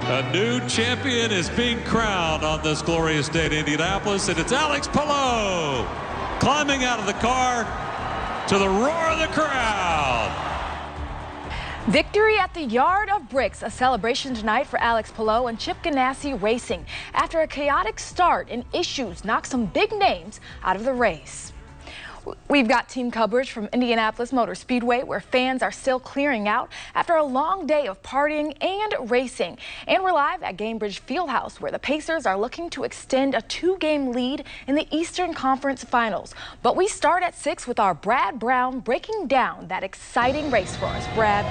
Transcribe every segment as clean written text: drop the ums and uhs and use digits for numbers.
A new champion is being crowned on this glorious day in Indianapolis, and it's Alex Palou climbing out of the car to the roar of the crowd. Victory at the Yard of Bricks, a celebration tonight for Alex Palou and Chip Ganassi Racing after a chaotic start and issues knocked some big names out of the race. We've got team coverage from Indianapolis Motor Speedway, where fans are still clearing out after a long day of partying and racing. And we're live at Gainbridge Fieldhouse, where the Pacers are looking to extend a 2-game lead in the Eastern Conference Finals. But we start at 6 with our Brad Brown breaking down that exciting race for us. Brad.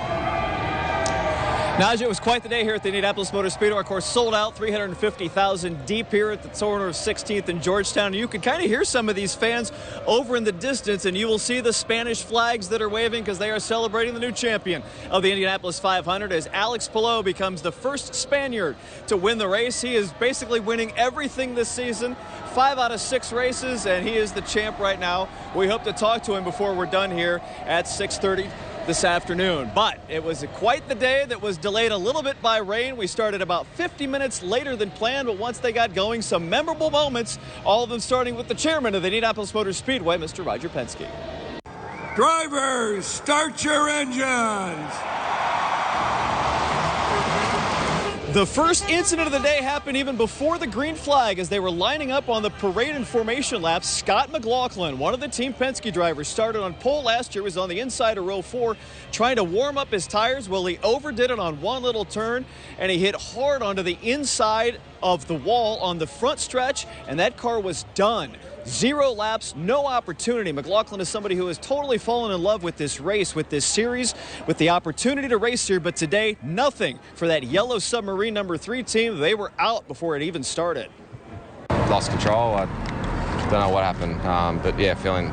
Najee, it was quite the day here at the Indianapolis Motor Speedway. Of course, sold out, 350,000 deep here at the corner of 16th and Georgetown. And you can kind of hear some of these fans over in the distance, and you will see the Spanish flags that are waving because they are celebrating the new champion of the Indianapolis 500 as Alex Palou becomes the first Spaniard to win the race. He is basically winning everything this season, 5 out of 6 races, and he is the champ right now. We hope to talk to him before we're done here at 6:30. This afternoon. But it was quite the day that was delayed a little bit by rain. We started about 50 minutes later than planned, but once they got going, some memorable moments, all of them starting with the chairman of the Indianapolis Motor Speedway, Mr. Roger Penske. Drivers, start your engines. The first incident of the day happened even before the green flag as they were lining up on the parade and formation laps. Scott McLaughlin, one of the Team Penske drivers, started on pole last year, was on the inside of row 4 trying to warm up his tires. Well, he overdid it on one little turn and he hit hard onto the inside of the wall on the front stretch, and that car was done. 0 laps, no opportunity. McLaughlin is somebody who has totally fallen in love with this race, with this series, with the opportunity to race here, but today, nothing for that yellow submarine number 3 team. They were out before it even started. Lost control. I don't know what happened, but yeah, feeling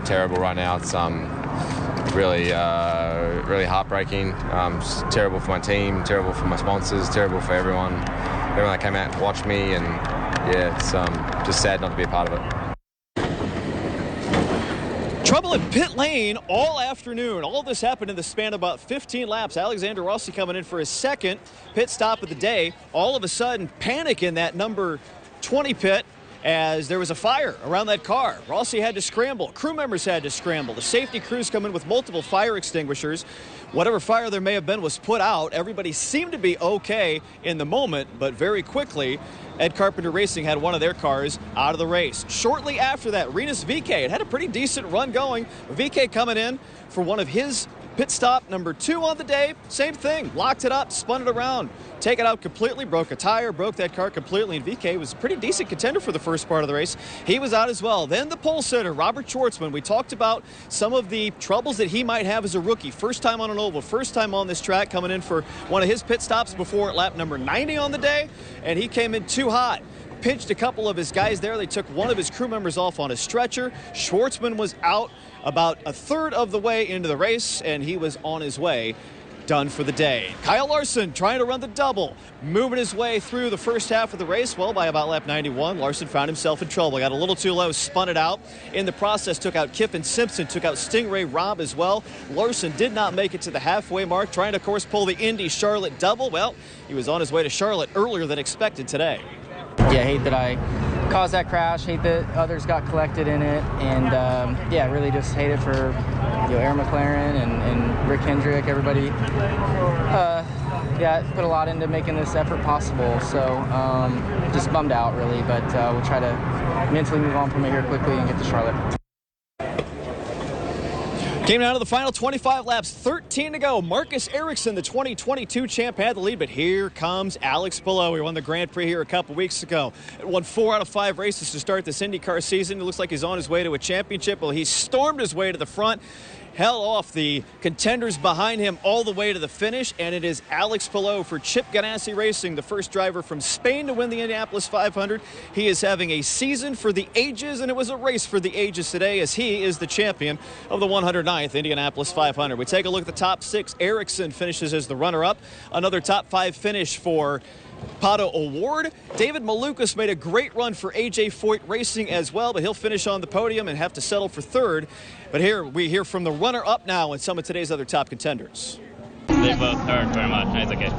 terrible right now. It's really heartbreaking. It's terrible for my team, terrible for my sponsors, terrible for everyone that came out and watched me, and yeah, it's just sad not to be a part of it. Trouble in pit lane all afternoon. All of this happened in the span of about 15 laps. Alexander Rossi coming in for his second pit stop of the day. All of a sudden, panic in that number 20 pit as there was a fire around that car. Rossi had to scramble. Crew members had to scramble. The safety crews come in with multiple fire extinguishers. Whatever fire there may have been was put out. Everybody seemed to be okay in the moment, but very quickly, Ed Carpenter Racing had one of their cars out of the race. Shortly after that, Rinus VeeKay had a pretty decent run going. VeeKay coming in for one of his pit stop number 2 on the day. Same thing, locked it up, spun it around, take it out completely, broke a tire, broke that car completely, and VeeKay was a pretty decent contender for the first part of the race. He was out as well. Then the pole sitter, Robert Schwartzman. We talked about some of the troubles that he might have as a rookie. First time on an oval, first time on this track, coming in for one of his pit stops before lap number 90 on the day, and he came in too hot. Pinched a couple of his guys there. They took one of his crew members off on a stretcher. Schwartzman was out about a third of the way into the race, and he was on his way, done for the day. Kyle Larson trying to run the double, moving his way through the first half of the race. Well, by about lap 91, Larson found himself in trouble. Got a little too low, spun it out. In the process, took out Kiffin Simpson, took out Stingray Robb as well. Larson did not make it to the halfway mark, trying to, of course, pull the Indy Charlotte double. Well, he was on his way to Charlotte earlier than expected today. Yeah, hate that I caused that crash, hate that others got collected in it, and yeah, really just hate it for Aaron McLaren and Rick Hendrick, everybody. Yeah, put a lot into making this effort possible, so just bummed out really, but we'll try to mentally move on from it here quickly and get to Charlotte. Came down to the final 25 laps, 13 to go. Marcus Ericsson, the 2022 champ, had the lead, but here comes Alex Palou. He won the Grand Prix here a couple weeks ago. Won 4 out of 5 races to start this IndyCar season. It looks like he's on his way to a championship. Well, he stormed his way to the front, held off the contenders behind him all the way to the finish, and it is Alex Palou for Chip Ganassi Racing, the first driver from Spain to win the Indianapolis 500. He is having a season for the ages, and it was a race for the ages today as he is the champion of the 109th Indianapolis 500. We take a look at the top 6. Ericsson finishes as the runner-up. Another top 5 finish for Pato O'Ward. David Malukas made a great run for AJ Foyt Racing as well, but he'll finish on the podium and have to settle for 3rd. But here we hear from the runner-up now and some of today's other top contenders. They both hurt very much. It's okay.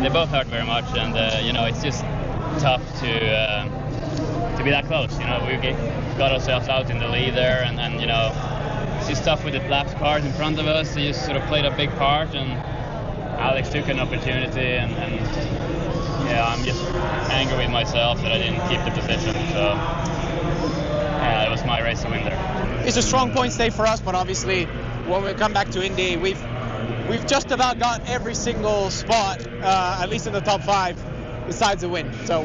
they both hurt very much, and you know, it's just tough to be that close. You know, we got ourselves out in the lead there, and you know, it's just tough with the lapped cars in front of us. They just sort of played a big part, and Alex took an opportunity, and yeah, I'm just angry with myself that I didn't keep the position. So yeah, it was my race to win there. It's a strong points day for us, but obviously when we come back to Indy, we've just about got every single spot, at least in the top 5, besides a win. So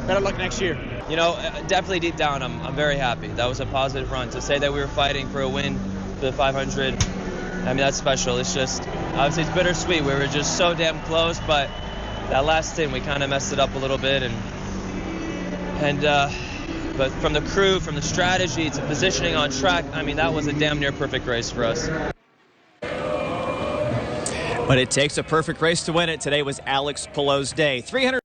better luck next year. You know, definitely deep down, I'm very happy. That was a positive run. To say that we were fighting for a win for the 500, I mean, that's special. It's just, obviously it's bittersweet. We were just so damn close, but that last stint, we kind of messed it up a little bit. But from the crew, from the strategy to positioning on track, I mean, that was a damn near perfect race for us. But it takes a perfect race to win it. Today was Alex Palou's day. 300.